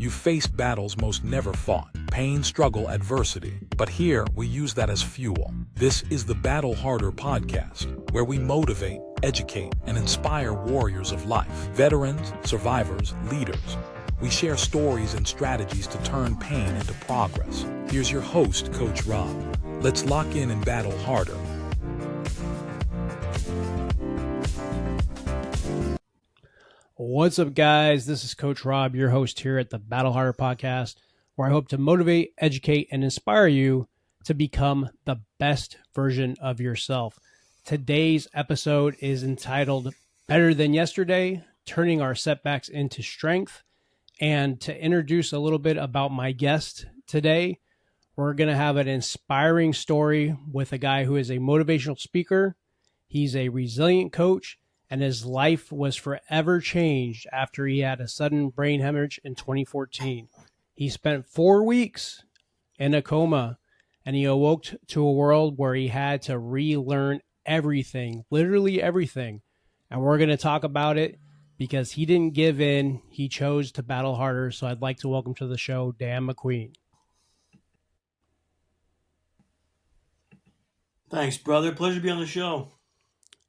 You face battles most never fought, pain, struggle, adversity. But here, we use that as fuel. This is the Battle Harder podcast, where we motivate, educate, and inspire warriors of life. Veterans, survivors, leaders. We share stories and strategies to turn pain into progress. Here's your host, Coach Rob. Let's lock in and battle harder. What's up, guys? This is Coach Rob, your host here at the Battle Harder podcast, where I hope to motivate, educate, and inspire you to become the best version of yourself. Today's episode is entitled Better Than Yesterday, Turning Our Setbacks into Strength. And to introduce a little bit about my guest today, we're going to have an inspiring story with a guy who is a motivational speaker. He's a resilient coach, and his life was forever changed after he had a sudden brain hemorrhage in 2014. He spent 4 weeks in a coma, and he awoke to a world where he had to relearn everything, literally everything. And we're going to talk about it because he didn't give in. He chose to battle harder. So I'd like to welcome to the show, Dan MacQueen. Thanks, brother. Pleasure to be on the show.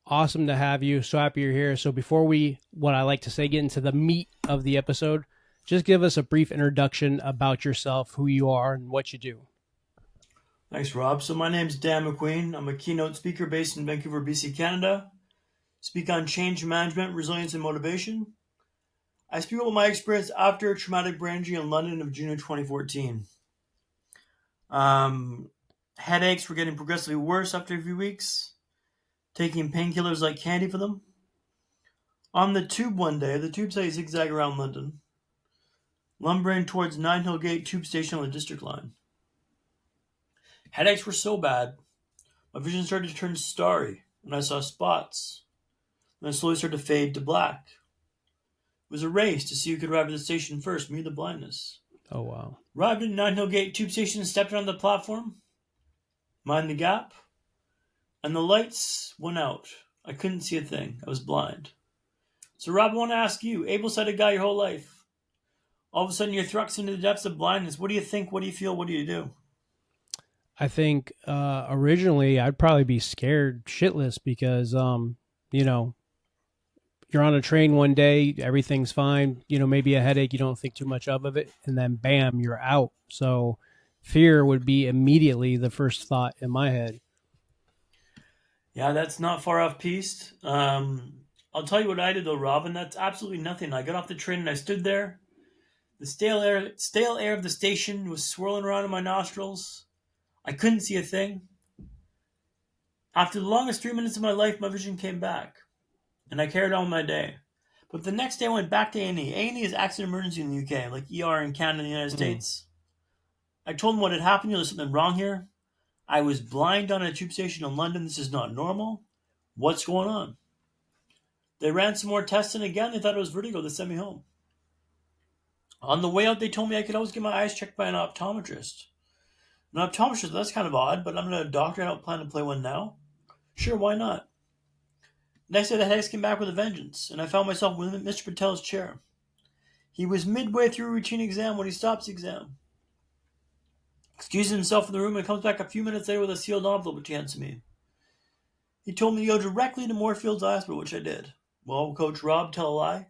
Awesome to have you. So happy you're here. So before what I like to say, get into the meat of the episode, just give us a brief introduction about yourself, who you are, and what you do. Thanks, Rob. So my name's Dan MacQueen. I'm a keynote speaker based in Vancouver, BC, Canada. Speak on change management, resilience, and motivation. I speak about my experience after a traumatic brain injury in London of June of 2014. Headaches were getting progressively worse after a few weeks. Taking painkillers like candy for them. On the tube one day, the tube site zigzag around London, lumbering towards Nine Hill Gate tube station on the District line. Headaches were so bad, my vision started to turn starry, and I saw spots. And I slowly started to fade to black. It was a race to see who could arrive at the station first, me or the blindness. Oh, wow. Arrived at Nine Hill Gate tube station, stepped on the platform, mind the gap, and the lights went out. I couldn't see a thing. I was blind. So, Rob, I want to ask you, able-sighted guy your whole life, all of a sudden you're thrust into the depths of blindness. What do you think? What do you feel? What do you do? I think originally I'd probably be scared shitless because, you're on a train one day, everything's fine, maybe a headache, you don't think too much of it, and then bam, you're out. So fear would be immediately the first thought in my head. Yeah, that's not far off piste. I'll tell you what I did though, Robin. That's absolutely nothing. I got off the train and I stood there. The stale air of the station was swirling around in my nostrils. I couldn't see a thing. After the longest 3 minutes of my life, my vision came back, and I carried on with my day. But the next day, I went back to A&E. A&E is accident emergency in the UK, like ER in Canada and the United States. I told them what had happened. There's something wrong here. I was blind on a tube station in London. This is not normal. What's going on? They ran some more tests, and again, they thought it was vertigo. They sent me home. On the way out, they told me I could always get my eyes checked by an optometrist. An optometrist, that's kind of odd, but I'm not a doctor. I don't plan to play one now. Sure, why not? Next day, the headaches came back with a vengeance, and I found myself with Mr. Patel's chair. He was midway through a routine exam when he stops the exam. Excuses himself in the room and comes back a few minutes later with a sealed envelope which he hands to me. He told me to go directly to Moorfields Hospital, which I did. Well, Coach Rob, tell a lie.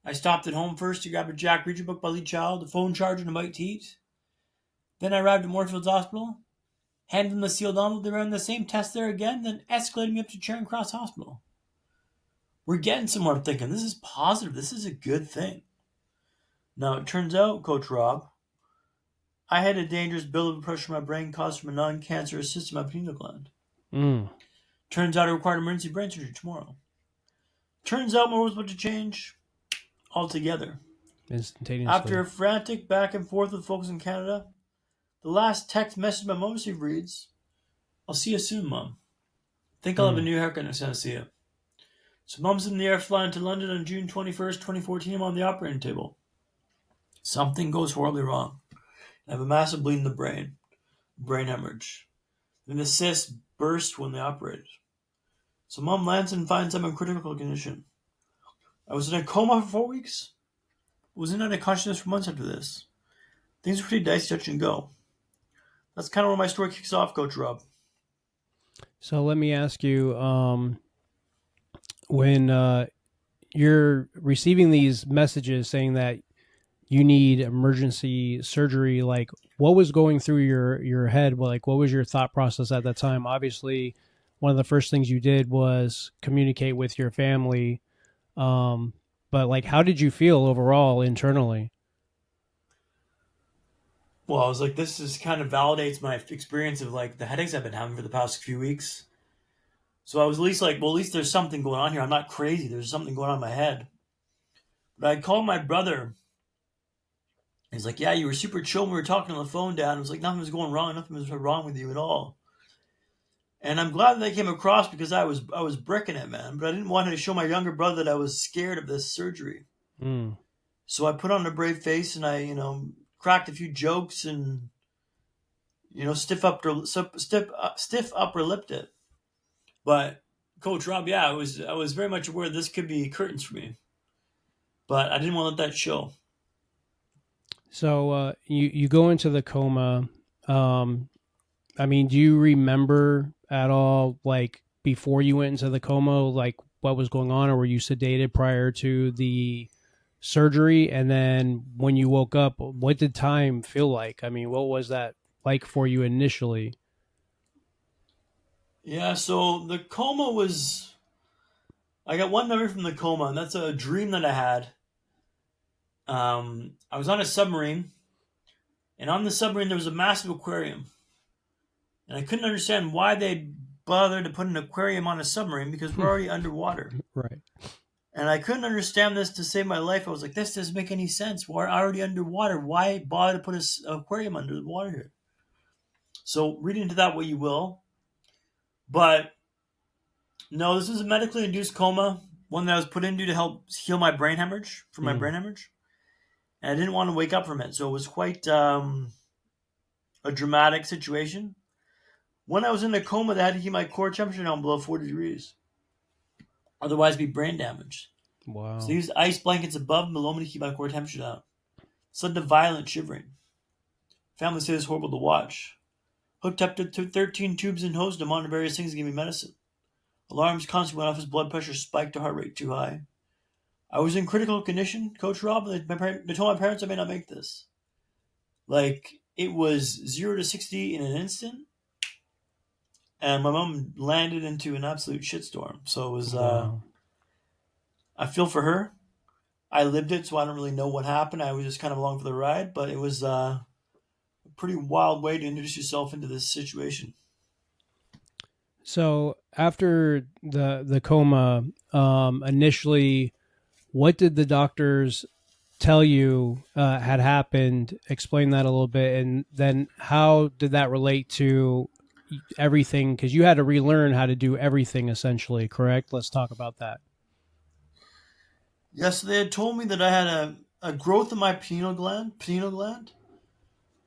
I stopped at home first to grab a Jack Reacher book by Lee Child, a phone charger, and a bite to eat. Then I arrived at Moorfields Hospital, handed them the sealed envelope. They ran the same test there again, then escalated me up to Charing Cross Hospital. We're getting somewhere. I'm thinking, this is positive. This is a good thing. Now, it turns out, Coach Rob, I had a dangerous buildup of pressure in my brain caused from a non-cancerous cyst in my pineal gland. Turns out I required emergency brain surgery tomorrow. Turns out more was about to change altogether. Instantaneously. After a frantic back and forth with folks in Canada, the last text message my mom received reads, "I'll see you soon, Mom. Think I'll have a new haircut next time I see you." So Mom's in the air flying to London on June 21st, 2014. I'm on the operating table. Something goes horribly wrong. I have a massive bleed in the brain hemorrhage. Then the cyst burst when they operated. So Mom lands and finds I'm in critical condition. I was in a coma for 4 weeks. was in unconsciousness for months after this. Things were pretty dicey, touch and go. That's kind of where my story kicks off, Coach Rob. So let me ask you, when you're receiving these messages saying that you need emergency surgery, like what was going through your head? Like what was your thought process at that time? Obviously, one of the first things you did was communicate with your family. But like, how did you feel overall internally? Well, I was like, this is kind of validates my experience of like the headaches I've been having for the past few weeks. So I was at least like, well, at least there's something going on here. I'm not crazy. There's something going on in my head. But I called my brother. He's like, yeah, you were super chill when we were talking on the phone, Dad. I was like, nothing was going wrong. Nothing was wrong with you at all. And I'm glad that they came across because I was bricking it, man. But I didn't want to show my younger brother that I was scared of this surgery. Mm. So I put on a brave face and I, cracked a few jokes and, stiff upper lipped it. But Coach Rob, yeah, I was very much aware this could be curtains for me, but I didn't want to let that show. So you go into the coma. I mean, do you remember at all, like before you went into the coma, like what was going on, or were you sedated prior to the surgery? And then when you woke up, what did time feel like? I mean, what was that like for you initially? Yeah, so the coma was. I got one memory from the coma, and that's a dream that I had. I was on a submarine, and on the submarine there was a massive aquarium, and I couldn't understand why they bothered to put an aquarium on a submarine because we're already underwater. Right. And I couldn't understand this to save my life. I was like, this doesn't make any sense. We're already underwater. Why bother to put an aquarium under the water here? So read into that what you will. But no, this was a medically induced coma, one that I was put into to help heal my brain hemorrhage, from my brain hemorrhage. And I didn't want to wake up from it. So it was quite a dramatic situation. When I was in a coma, they had to keep my core temperature down below 40 degrees. Otherwise, be brain damage. Wow. So they used ice blankets above and below me to keep my core temperature down. This led to violent shivering. Family said it's horrible to watch. Hooked up to 13 tubes and hosed him on various things to give me medicine. Alarms constantly went off, his blood pressure spiked, to heart rate too high. I was in critical condition, Coach Rob. They told my parents I may not make this. Like, it was 0 to 60 in an instant. And my mom landed into an absolute shitstorm. So it was, Wow. I feel for her. I lived it, so I don't really know what happened. I was just kind of along for the ride, but it was a pretty wild way to introduce yourself into this situation. So after the coma, initially, what did the doctors tell you had happened? Explain that a little bit, and then how did that relate to everything? Because you had to relearn how to do everything, essentially. Correct? Let's talk about that. Yes, they had told me that I had a growth in my pineal gland,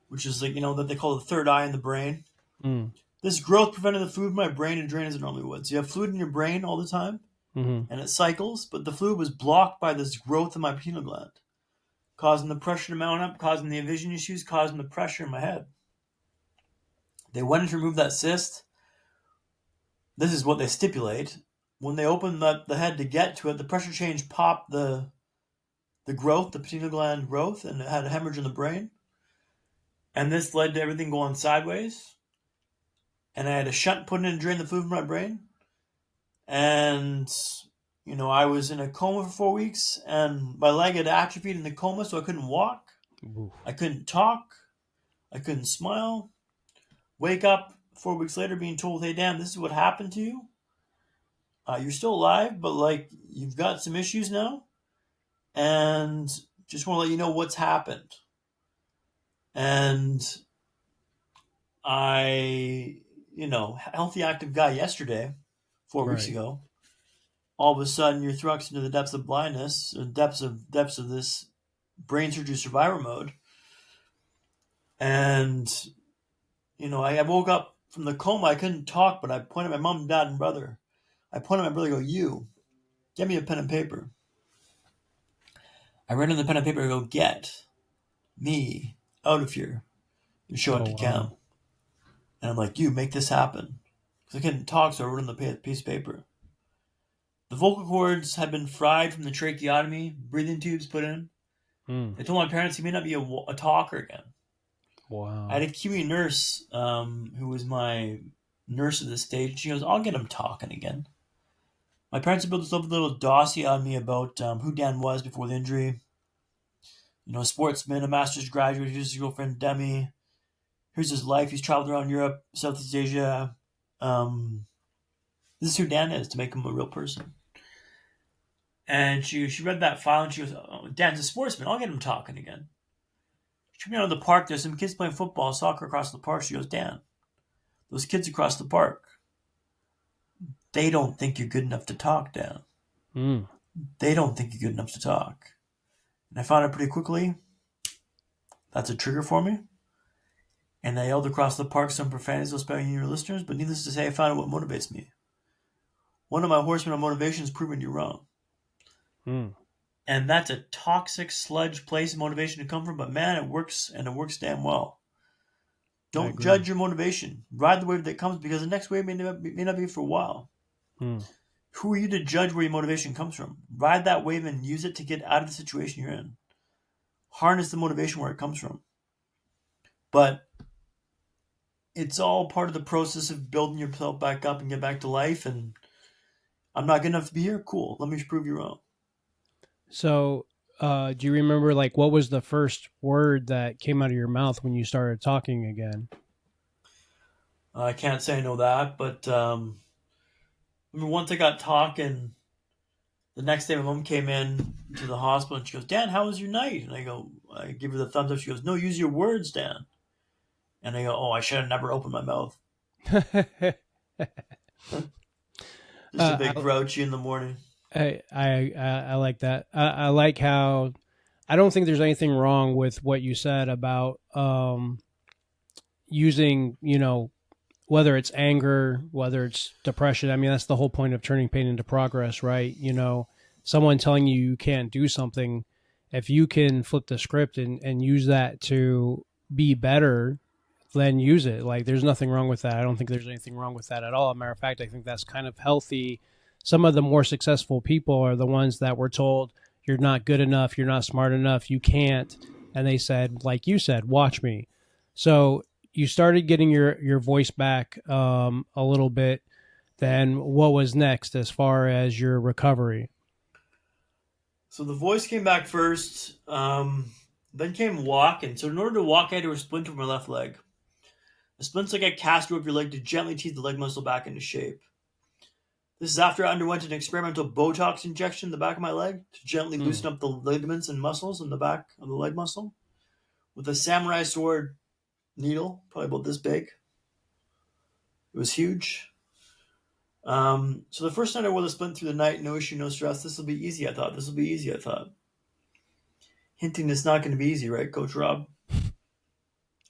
which is like, that they call the third eye in the brain. Mm. This growth prevented the fluid in my brain to drain as it normally would. So you have fluid in your brain all the time, and it cycles, but the fluid was blocked by this growth in my pineal gland, causing the pressure to mount up, causing the vision issues, causing the pressure in my head. They went to remove that cyst. This is what they stipulate. When they opened the head to get to it, the pressure change popped the growth, the pineal gland growth, and it had a hemorrhage in the brain. And this led to everything going sideways. And I had a shunt put in to drain the fluid from my brain. And, I was in a coma for 4 weeks, and my leg had atrophied in the coma, so I couldn't walk. Oof. I couldn't talk. I couldn't smile. Wake up 4 weeks later being told, hey, Dan, this is what happened to you. You're still alive, but, you've got some issues now. And just want to let you know what's happened. And I, healthy, active guy yesterday, 4 weeks ago, all of a sudden you're thrust into the depths of blindness, or depths of this brain surgery survivor mode. And, I woke up from the coma. I couldn't talk, but I pointed at my mom, dad, and brother. I pointed at my brother and go, you, get me a pen and paper. I write on the pen and paper, I go, get me out of here, and show it to Cam. Wow. And I'm like, you make this happen. Because I couldn't talk, so I wrote on the piece of paper. The vocal cords had been fried from the tracheotomy, breathing tubes put in. I told my parents he may not be a talker again. Wow. I had a Kiwi nurse who was my nurse at this stage. She goes, I'll get him talking again. My parents had built this little dossier on me about who Dan was before the injury. Sportsman, a master's graduate. Here's his girlfriend, Demi. Here's his life. He's traveled around Europe, Southeast Asia. This is who Dan is, to make him a real person. And she read that file and she goes, oh, Dan's a sportsman. I'll get him talking again. She took me out of the park. There's some kids playing football, soccer across the park. She goes, Dan, those kids across the park, they don't think you're good enough to talk, Dan. They don't think you're good enough to talk. And I found out pretty quickly that's a trigger for me. And I yelled across the park some profanities I'll spare you your listeners, but needless to say, I found out what motivates me. One of my horsemen of motivation is proving you wrong. And that's a toxic sludge place of motivation to come from, but man, it works, and it works damn well. Don't judge your motivation. Ride the wave that comes, because the next wave may not be for a while. Who are you to judge where your motivation comes from? Ride that wave and use it to get out of the situation you're in. Harness the motivation where it comes from. But it's all part of the process of building yourself back up and get back to life. And I'm not good enough to be here? Cool. Let me prove you wrong. So, do you remember, what was the first word that came out of your mouth when you started talking again? I can't say I know that, but once I got talking, the next day my mom came in to the hospital and she goes, Dan, how was your night? And I give her the thumbs up. She goes, no, use your words, Dan. And I go, oh, I should have never opened my mouth. Just a bit grouchy in the morning. I like that. I like how I don't think there's anything wrong with what you said about using, whether it's anger, whether it's depression. I mean, that's the whole point of turning pain into progress, right? Someone telling you can't do something, if you can flip the script and use that to be better, then use it. There's nothing wrong with that. I don't think there's anything wrong with that at all. As a matter of fact, I think that's kind of healthy. Some of the more successful people are the ones that were told, you're not good enough, you're not smart enough, you can't. And they said, like you said, watch me. So you started getting your voice back a little bit. Then what was next as far as your recovery? So the voice came back first, then came walking. So in order to walk, I had to splint over my left leg. A splint's like a cast over your leg to gently tease the leg muscle back into shape. This is after I underwent an experimental Botox injection in the back of my leg to gently loosen up the ligaments and muscles in the back of the leg muscle with a samurai sword needle, probably about this big. It was huge. So the first night I wore the splint through the night, no issue, no stress. This will be easy, I thought. Hinting it's not going to be easy, right, Coach Rob?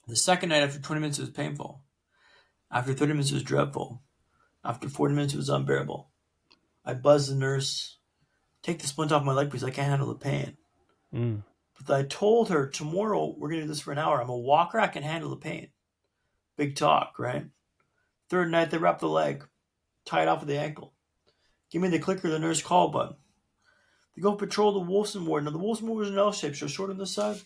The second night, after 20 minutes, it was painful. After 30 minutes, it was dreadful. After 40 minutes, it was unbearable. I buzzed the nurse, take the splint off my leg, please. I can't handle the pain. But I told her, tomorrow, we're going to do this for an hour. I'm a walker. I can handle the pain. Big talk, right? Third night, they wrapped the leg, tied off with the ankle. Give me the clicker, the nurse call button. They go patrol the Wolfson ward. Now, the Wolfson ward was an L shape, so short on this side,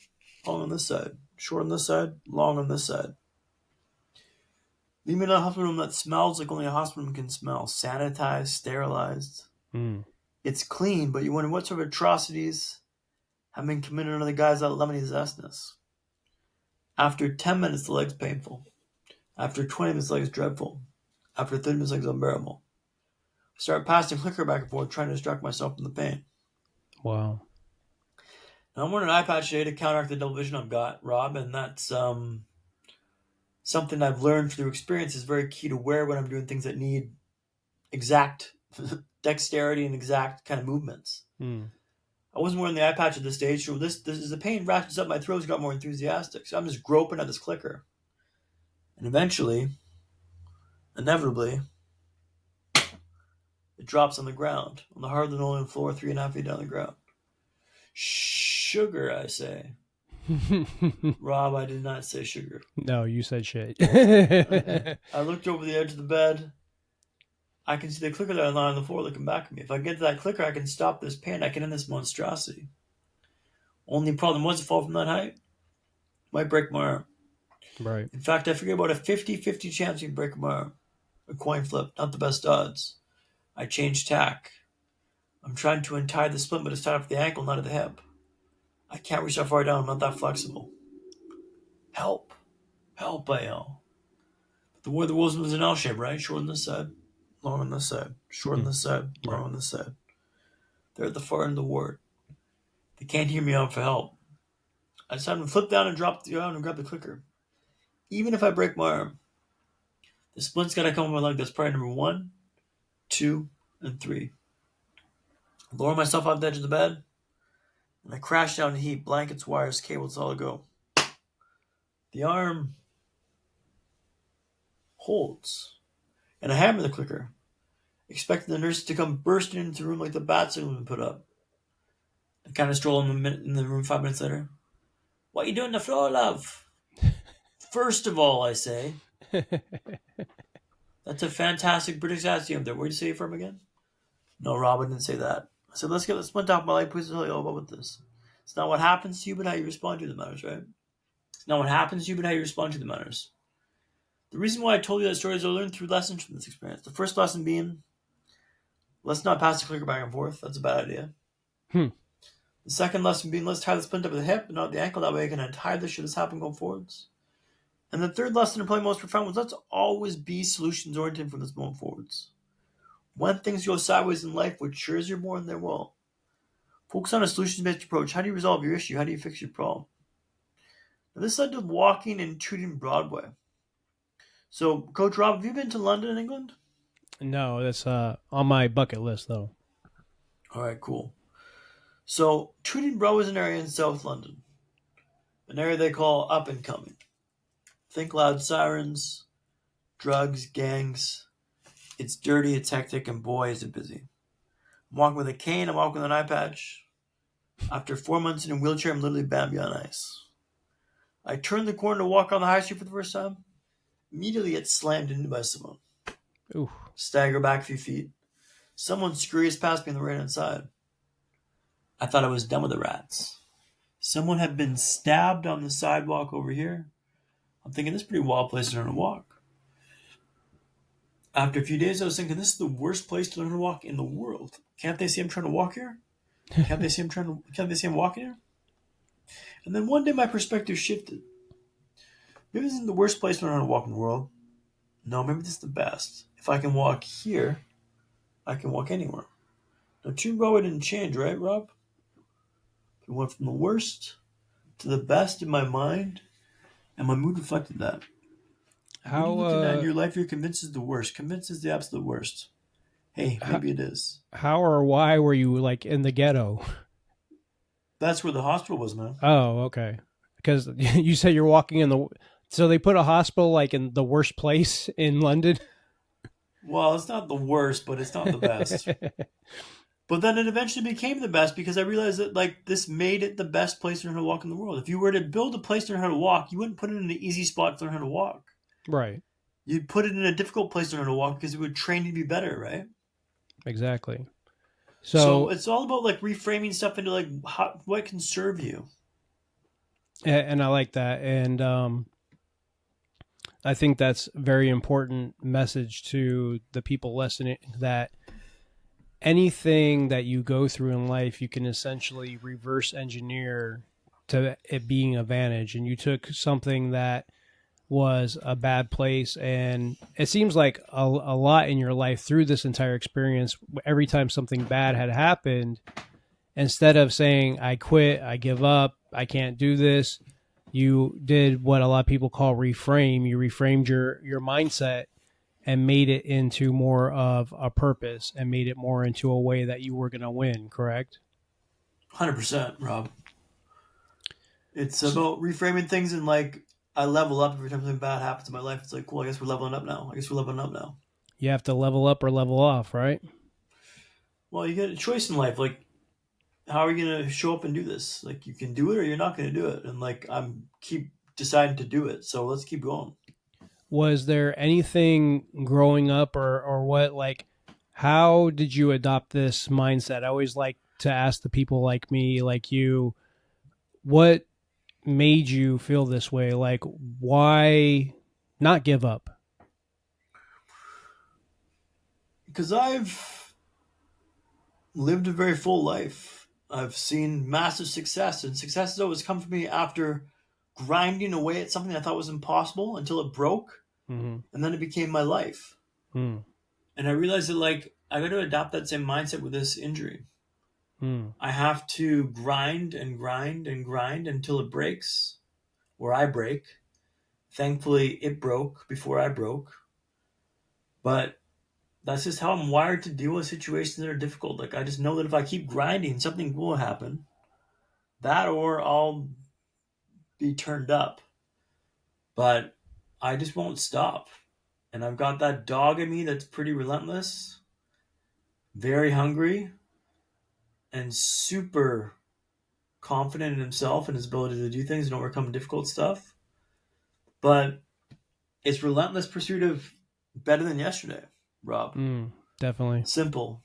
long on this side. Short on this side, long on this side. Leave me in a hospital room that smells like only a hospital room can smell. Sanitized, sterilized. It's clean, but you wonder what sort of atrocities have been committed on the guys that lemony zestness. After 10 minutes, the leg's painful. After 20 minutes, the leg's dreadful. After 30 minutes, the leg's unbearable. I start passing clicker back and forth, trying to distract myself from the pain. Wow. Now, I'm wearing an eye patch today to counteract the double vision I've got, Rob, and that's something I've learned through experience is very key to wear when I'm doing things that need exact dexterity and exact kind of movements. I wasn't wearing the eye patch at this stage, so this is the pain ratchets up my throat, got more enthusiastic. So I'm just groping at this clicker. And eventually, inevitably, it drops on the ground, on the hard linoleum floor, 3.5 feet down the ground. Sugar, I say. Rob, I did not say sugar. No, you said shit. I looked over the edge of the bed. I can see the clicker that I lying on the floor looking back at me. If I get to that clicker, I can stop this pain. I can end this monstrosity. Only problem was to fall from that height. Might break my arm. Right. In fact, I figured about a 50-50 chance you'd break my arm. A coin flip, not the best odds. I changed tack. I'm trying to untie the splint, but it's tied up at the ankle, not at the hip. I can't reach that far down. I'm not that flexible. Help. Help, I yell. But the war of the wolves was an L shape, right? Short on this side, long on this side. Short on this side, long on this side. They're at the far end of the ward. They can't hear me out for help. I decided to flip down and drop the arm and grab the clicker. Even if I break my arm, the splint's got to come on my leg. That's priority number 1, 2, and 3. I lower myself off the edge of the bed, and I crash down in a heap. Blankets, wires, cables, all go. The arm holds, and I hammer the clicker, expecting the nurses to come bursting into the room like the bat signal had been put up. I kind of stroll in the room 5 minutes later. What you doing on the floor, love? First of all, I say. That's a fantastic British accent there. Where'd you say you're from again? No, Robin didn't say that. I said, let's get the splint off my leg. Please tell you all about this. It's not what happens to you, but how you respond to the matters, right? It's not what happens to you, but how you respond to the matters. The reason why I told you that story is I learned 3 lessons from this experience. The first lesson being, let's not pass the clicker back and forth. That's a bad idea. The second lesson being, let's tie the splint up at the hip and not the ankle. That way I can untie this should this happen going forwards. And the third lesson, and probably most profound, was let's always be solutions-oriented from this moment forwards. When things go sideways in life, which sure as you're born, they will. Focus on a solutions-based approach. How do you resolve your issue? How do you fix your problem? Now, this led to walking and Tooting Broadway. So, Coach Rob, have you been to London, England? No, that's on my bucket list, though. All right, cool. So, Tooting Broadway is an area in South London, an area they call up and coming. Think loud sirens, drugs, gangs. It's dirty, it's hectic, and boy, is it busy. I'm walking with a cane, I'm walking with an eye patch. After 4 months in a wheelchair, I'm literally Bambi on ice. I turned the corner to walk on the high street for the first time. Immediately, get slammed into by someone. Ooh. Stagger back a few feet. Someone scurries past me on the right-hand side. I thought I was done with the rats. Someone had been stabbed on the sidewalk over here. I'm thinking, this is a pretty wild place to learn to walk. After a few days, I was thinking, this is the worst place to learn to walk in the world. Can't they see I'm trying to walk here? Can't they see I'm walking here? And then one day my perspective shifted. Maybe this isn't the worst place to learn how to walk in the world. No, maybe this is the best. If I can walk here, I can walk anywhere. Now, Tooting Broadway didn't change, right, Rob? It went from the worst to the best in my mind, and my mood reflected that. How what are you looking at in your life you're convinced is the worst? Convinced is the absolute worst. Hey, maybe it is. How or why were you like in the ghetto? That's where the hospital was, man. Oh, okay. Because you said you're walking in the... So they put a hospital like in the worst place in London? Well, it's not the worst, but it's not the best. But then it eventually became the best because I realized that like this made it the best place to learn how to walk in the world. If you were to build a place to learn how to walk, you wouldn't put it in an easy spot to learn how to walk. Right. You'd put it in a difficult place to learn how to walk because it would train you to be better, right? Exactly. So it's all about like reframing stuff into like what can serve you. And I like that. And I think that's a very important message to the people listening, that anything that you go through in life, you can essentially reverse engineer to it being an advantage. And you took something that was a bad place, and it seems like a lot in your life through this entire experience, every time something bad had happened, instead of saying, I quit, I give up, I can't do this, you did what a lot of people call reframe. You reframed your mindset and made it into more of a purpose and made it more into a way that you were going to win, correct? 100%, Rob. It's about reframing things, and like I level up every time something bad happens in my life. It's like, cool, I guess we're leveling up now. You have to level up or level off, right? Well, you get a choice in life. Like, how are you going to show up and do this? Like, you can do it or you're not going to do it. And like, I'm keep deciding to do it. So let's keep going. Was there anything growing up or what, like, how did you adopt this mindset? I always like to ask the people like me, like you, what made you feel this way? Like, why not give up? Because I've lived a very full life. I've seen massive success, and success has always come for me after grinding away at something I thought was impossible until it broke, Mm-hmm. and then it became my life. Mm. And I realized that, like, I got to adopt that same mindset with this injury. Mm. I have to grind and grind and grind until it breaks, or I break. Thankfully, it broke before I broke. But that's just how I'm wired to deal with situations that are difficult. Like, I just know that if I keep grinding, something will happen. That or I'll be turned up. But I just won't stop. And I've got that dog in me that's pretty relentless, very hungry, and super confident in himself and his ability to do things and overcome difficult stuff. But it's relentless pursuit of better than yesterday, Rob. Mm. Definitely. Simple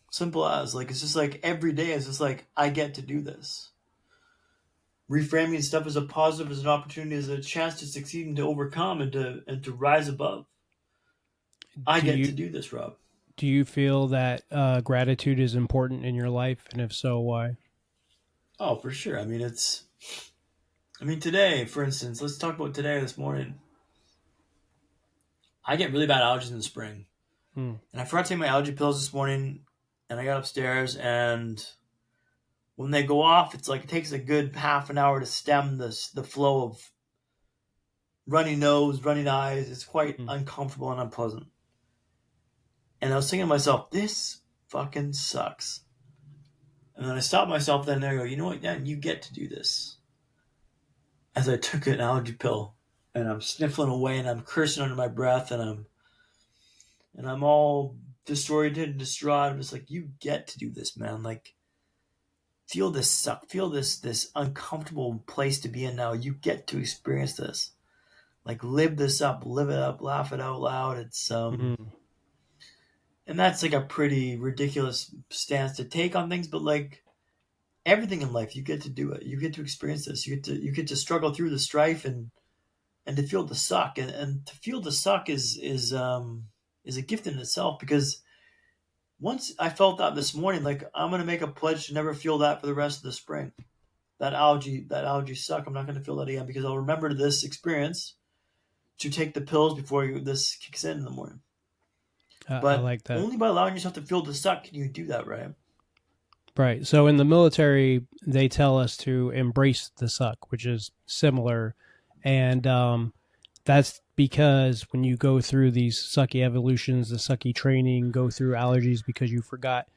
as, like, it's just like every day is just like, I get to do this. Reframing stuff as a positive, as an opportunity, as a chance to succeed and to overcome and to rise above. I Do get you to do this, Rob. do you feel that gratitude is important in your life, and if so, why? Oh, for sure. I mean, today, for instance, let's talk about today, this morning. I get really bad allergies in the spring. Mm. And I forgot to take my allergy pills this morning, and I got upstairs, and when they go off, it's like it takes a good half an hour to stem the flow of runny nose, running eyes. It's quite Mm. uncomfortable and unpleasant. And I was thinking to myself, this fucking sucks. And then I stopped myself then and I go, you know what, Dan, you get to do this. As I took an allergy pill and I'm sniffling away and I'm cursing under my breath and I'm all disoriented and distraught. I'm just like, you get to do this, man. Like, feel this suck. Feel this uncomfortable place to be in now. You get to experience this. Like, live this up, live it up, laugh it out loud. It's Mm. and that's like a pretty ridiculous stance to take on things, but like everything in life, you get to do it. You get to experience this. You get to struggle through the strife and to feel the suck. And to feel the suck is a gift in itself, because once I felt that this morning, like, I'm gonna make a pledge to never feel that for the rest of the spring. That allergy suck. I'm not gonna feel that again, because I'll remember this experience to take the pills before this kicks in the morning. I But like that. only by allowing yourself to feel the suck can you do that, right? Right. So in the military, they tell us to embrace the suck, which is similar. And that's because when you go through these sucky evolutions, the sucky training, go through allergies because you forgot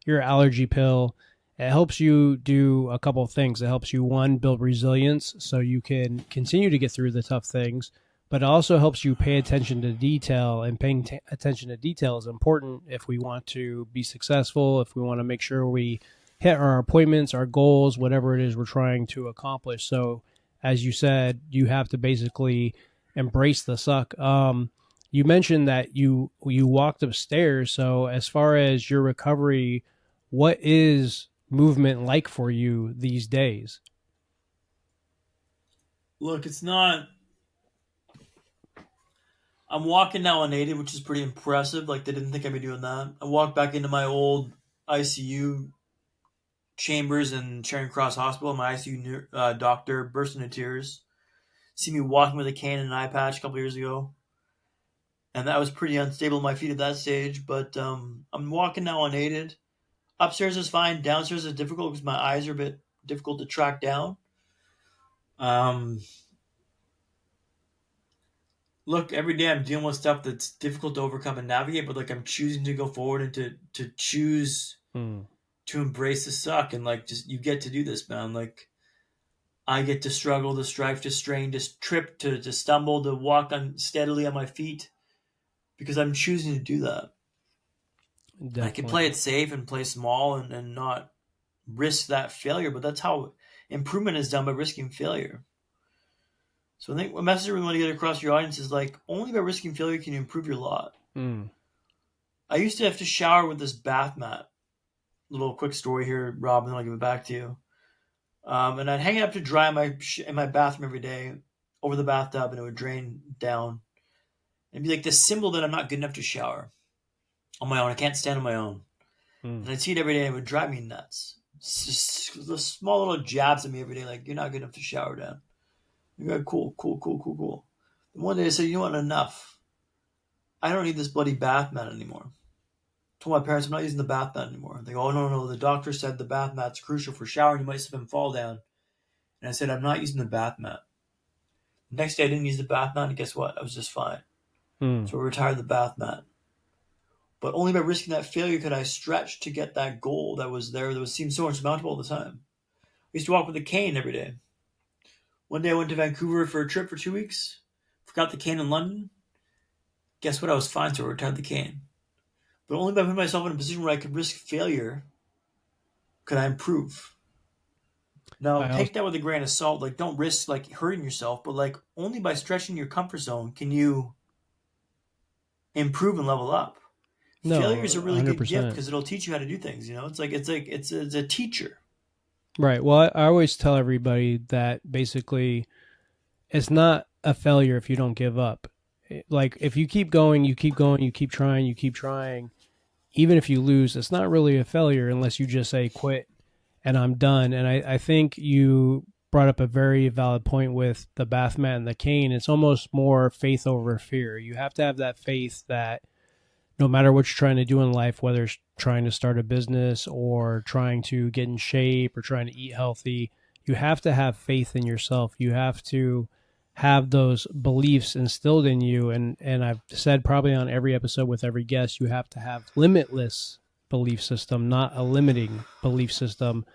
your allergy pill, it helps you do a couple of things. It helps you, one, build resilience so you can continue to get through the tough things, but it also helps you pay attention to detail. And paying attention to detail is important if we want to be successful, if we want to make sure we hit our appointments, our goals, whatever it is we're trying to accomplish. So, as you said, you have to basically embrace the suck. You mentioned that you walked upstairs. So, as far as your recovery, what is movement like for you these days? Look, it's not. I'm walking now unaided, which is pretty impressive. Like, they didn't think I'd be doing that. I walked back into my old ICU chambers in Charing Cross Hospital. My ICU doctor burst into tears. See me walking with a cane and an eye patch a couple years ago, and that was pretty unstable on my feet at that stage. But I'm walking now unaided. Upstairs is fine. Downstairs is difficult because my eyes are a bit difficult to track down. Um, Look, every day I'm dealing with stuff that's difficult to overcome and navigate, but like, I'm choosing to go forward and to choose Hmm. to embrace the suck, and like, just, you get to do this, man. Like, I get to struggle, to strive, to strain, to trip, to stumble, to walk unsteadily on my feet, because I'm choosing to do that. I can Definitely. play it safe and play small and not risk that failure, but that's how improvement is done, by risking failure. So I think what message we want to get across to your audience is like, only by risking failure can you improve your lot. I used to have to shower with this bath mat. Little quick story here, Rob, and then I'll give it back to you. And I'd hang it up to dry in my bathroom every day over the bathtub, and it would drain down. It'd be like the symbol that I'm not good enough to shower on my own. I can't stand on my own. And I'd see it every day, and it would drive me nuts. It's just the small little jabs at me every day, like, you're not good enough to shower, Dan. You're like, cool. And one day I said, you know what, enough. I don't need this bloody bath mat anymore. I told my parents I'm not using the bath mat anymore. They go, oh, no, the doctor said the bath mat's crucial for showering. You might slip and fall down. And I said, I'm not using the bath mat. The next day I didn't use the bath mat, and guess what? I was just fine. So I retired the bath mat. But only by risking that failure could I stretch to get that goal that was there, that seemed so insurmountable at the time. I used to walk with a cane every day. One day I went to Vancouver for a trip for 2 weeks. Forgot the cane in London. Guess what? I was fine, so I retired the cane. But only by putting myself in a position where I could risk failure could I improve. Now, take that with a grain of salt. Like, don't risk like hurting yourself, but like only by stretching your comfort zone can you improve and level up. No, failure is a really 100%. Good gift because it'll teach you how to do things. You know, it's a teacher. Right. Well, I always tell everybody that basically it's not a failure if you don't give up. Like, if you keep going, you keep trying, even if you lose, it's not really a failure unless you just say quit and I'm done. And I think you brought up a very valid point with the bath mat and the cane. It's almost more faith over fear. You have to have that faith that no matter what you're trying to do in life, whether it's trying to start a business or trying to get in shape or trying to eat healthy, you have to have faith in yourself. You have to have those beliefs instilled in you. And I've said probably on every episode with every guest, you have to have limitless belief system, not a limiting belief system.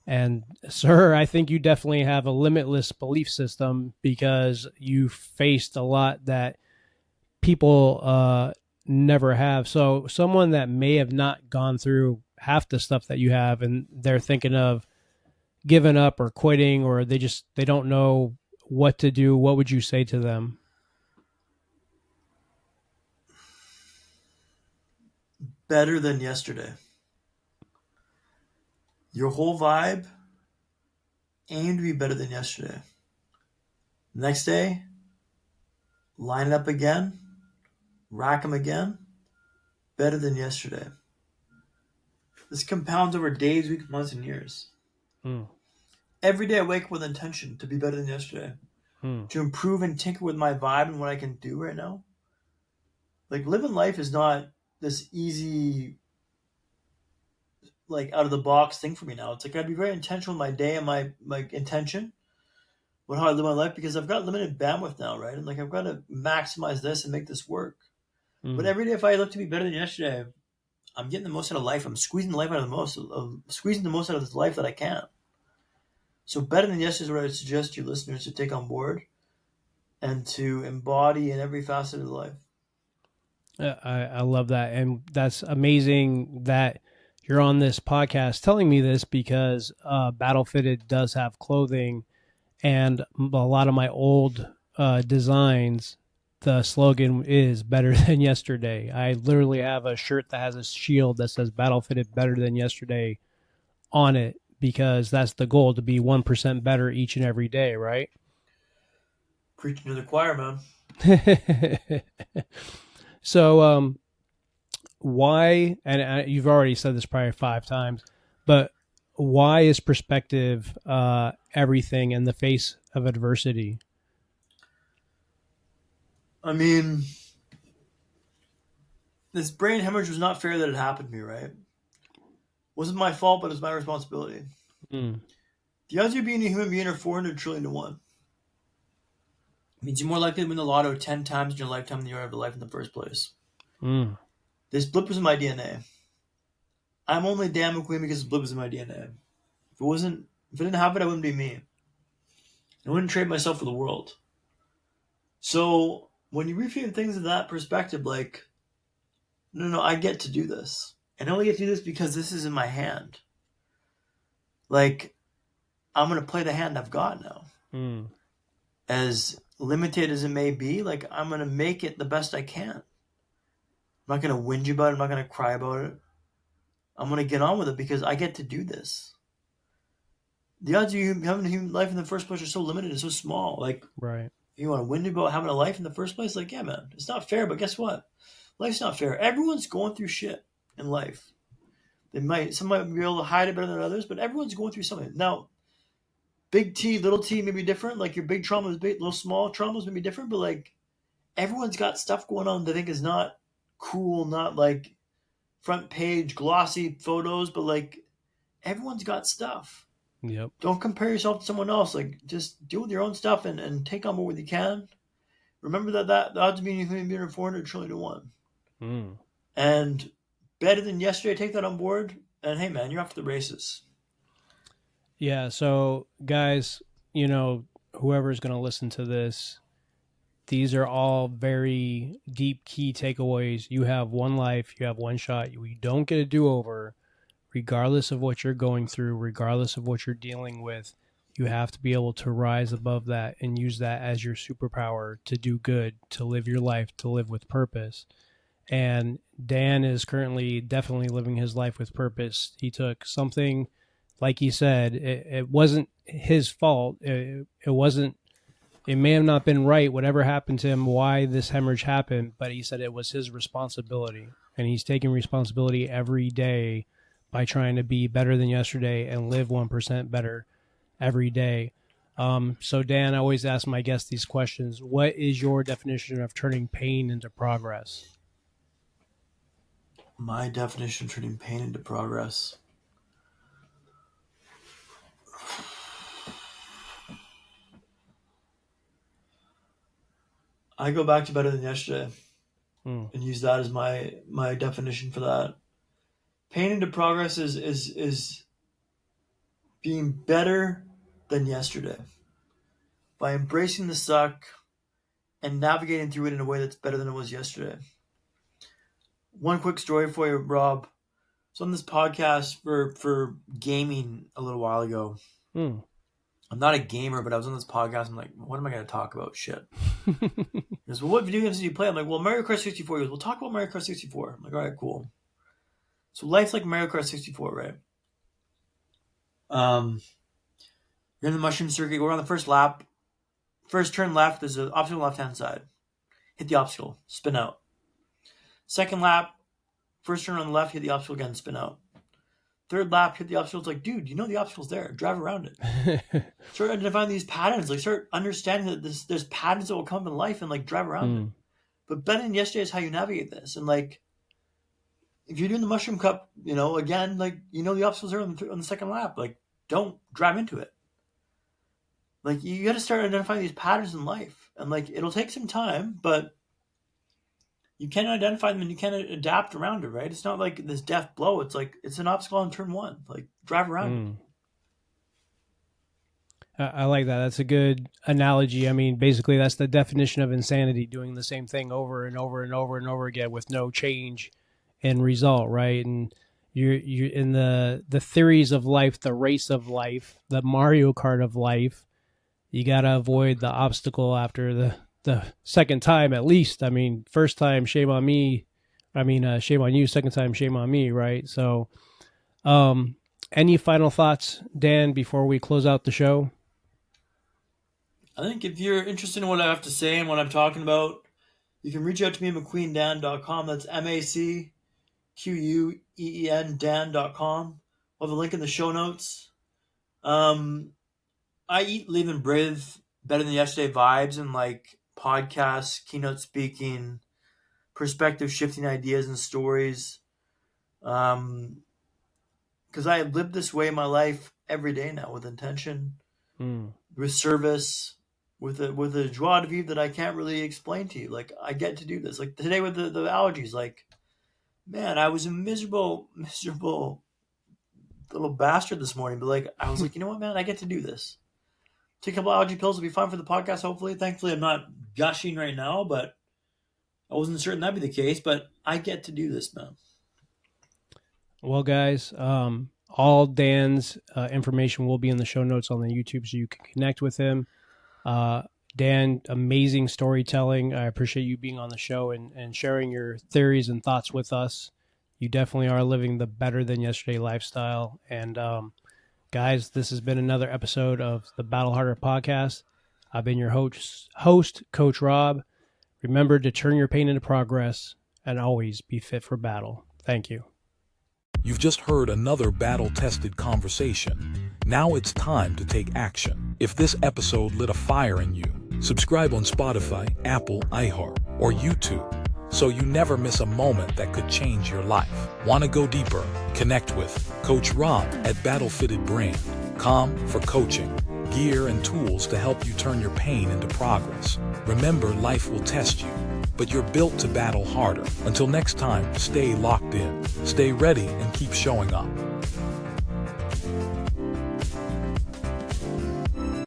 And sir, I think you definitely have a limitless belief system because you faced a lot that people never have. So someone that may have not gone through half the stuff that you have and they're thinking of giving up or quitting, or they don't know what to do, what would you say to them? Better than yesterday. Your whole vibe aim to be better than yesterday. Next day, line it up again, rack them again, better than yesterday. This compounds over days, weeks, months, and years. Every day I wake up with intention to be better than yesterday, to improve and tinker with my vibe and what I can do right now. Like, living life is not this easy, like, out of the box thing for me now. It's like I gotta be very intentional with my day and my intention with how I live my life, because I've got limited bandwidth now, right? And like, I've got to maximize this and make this work. But every day, if I look to be better than yesterday, I'm getting the most out of life. I'm squeezing the life out of squeezing the most out of this life that I can. So better than yesterday is what I would suggest your listeners to take on board and to embody in every facet of life. I love that. And that's amazing that you're on this podcast telling me this, because Battle Fitted does have clothing, and a lot of my old designs, the slogan is better than yesterday. I literally have a shirt that has a shield that says Battle Fitted better than yesterday on it, because that's the goal, to be 1% better each and every day, right? Preaching to the choir, man. So why, and you've already said this probably 5 times, but why is perspective everything in the face of adversity? I mean, this brain hemorrhage was not fair that it happened to me, right? It wasn't my fault, but it was my responsibility. The odds of you being a human being are 400 trillion to 1. It means you're more likely to win the lotto 10 times in your lifetime than you ever life in the first place. This blip was in my DNA. I'm only Dan MacQueen because this blip was in my DNA. If it didn't happen, I wouldn't be me. I wouldn't trade myself for the world. So when you reframe things in that perspective, like, no, I get to do this. And I only get to do this because this is in my hand. Like, I'm going to play the hand I've got now. Mm. As limited as it may be, like, I'm going to make it the best I can. I'm not going to whinge about it. I'm not going to cry about it. I'm going to get on with it because I get to do this. The odds of you having a human life in the first place are so limited and so small. Like, Right. you want to whinge about having a life in the first place? Like, yeah, man, it's not fair, but guess what? Life's not fair. Everyone's going through shit in life. Some might be able to hide it better than others, but everyone's going through something. Now, big T, little T may be different. Like, your big traumas, big, little small traumas may be different, but like, everyone's got stuff going on that I think is not cool, not like front page glossy photos, but like, everyone's got stuff. Yep. Don't compare yourself to someone else. Like, just deal with your own stuff and take on more what you can. Remember that the odds of being a human being are 400 trillion to 1. Mm. And better than yesterday, take that on board. And hey, man, you're off to the races. Yeah. So, guys, whoever's going to listen to this, these are all very deep key takeaways. You have one life, you have one shot. You don't get a do-over, regardless of what you're going through, regardless of what you're dealing with. You have to be able to rise above that and use that as your superpower to do good, to live your life, to live with purpose. And Dan is currently definitely living his life with purpose. He took something, like he said, it wasn't his fault. It wasn't, it may have not been right, whatever happened to him, why this hemorrhage happened, but he said it was his responsibility. And he's taking responsibility every day by trying to be better than yesterday and live 1% better every day. So Dan, I always ask my guests these questions. What is your definition of turning pain into progress? My definition of turning pain into progress. I go back to better than yesterday and use that as my definition for that. Pain into progress is being better than yesterday by embracing the suck and navigating through it in a way that's better than it was yesterday. One quick story for you, Rob. So on this podcast for gaming a little while ago. I'm not a gamer, but I was on this podcast. I'm like, what am I going to talk about? Shit. He goes, well, what video games do you play? I'm like, well, Mario Kart 64. He goes, we'll talk about Mario Kart 64. I'm like, all right, cool. So life's like Mario Kart 64, right? You're in the mushroom circuit. We're on the first lap. First turn left. There's an obstacle on the left-hand side. Hit the obstacle. Spin out. Second lap. First turn on the left. Hit the obstacle again. Spin out. Third lap. Hit the obstacle. It's like, dude, you know the obstacle's there. Drive around it. Start identifying these patterns. Like, start understanding that there's patterns that will come in life and like drive around it. But better than yesterday is how you navigate this. And like, if you're doing the mushroom cup, again, like, the obstacles are on the second lap. Like, don't drive into it. Like, you got to start identifying these patterns in life. And like, it'll take some time, but you can identify them and you can adapt around it, right? It's not like this death blow. It's like, it's an obstacle on turn one. Like, drive around it. I like that. That's a good analogy. I mean, basically, that's the definition of insanity, doing the same thing over and over and over and over again with no change in result, right? And you're in the theories of life, the race of life, the Mario Kart of life. You got to avoid the obstacle after the second time at least. I mean, first time, shame on me. I mean, shame on you. Second time, shame on me, right? So any final thoughts, Dan, before we close out the show? I think if you're interested in what I have to say and what I'm talking about, you can reach out to me at MacQueenDan.com. That's MacQueen Dan.com. I'll have a link in the show notes. I eat, live, and breathe better than yesterday vibes and like podcasts, keynote speaking, perspective shifting ideas and stories. Because I live this way in my life every day now with intention, with service, with a joie de vivre that I can't really explain to you. Like, I get to do this. Like today with the allergies, like, man, I was a miserable little bastard this morning. But like, I was like, you know what, man, I get to do this. Take a couple allergy pills will be fine for the podcast, hopefully. Thankfully, I'm not gushing right now, but I wasn't certain that'd be the case. But I get to do this, man. Well, guys, All Dan's information will be in the show notes on the YouTube, so you can connect with him. Dan, amazing storytelling. I appreciate you being on the show and sharing your theories and thoughts with us. You definitely are living the better than yesterday lifestyle. And guys, this has been another episode of the Battle Harder podcast. I've been your host, Coach Rob. Remember to turn your pain into progress and always be fit for battle. Thank you. You've just heard another battle-tested conversation. Now it's time to take action. If this episode lit a fire in you, subscribe on Spotify, Apple, iHeart, or YouTube so you never miss a moment that could change your life. Want to go deeper? Connect with Coach Rob at BattleFittedBrand.com for coaching, gear, and tools to help you turn your pain into progress. Remember, life will test you, but you're built to battle harder. Until next time, stay locked in, stay ready, and keep showing up.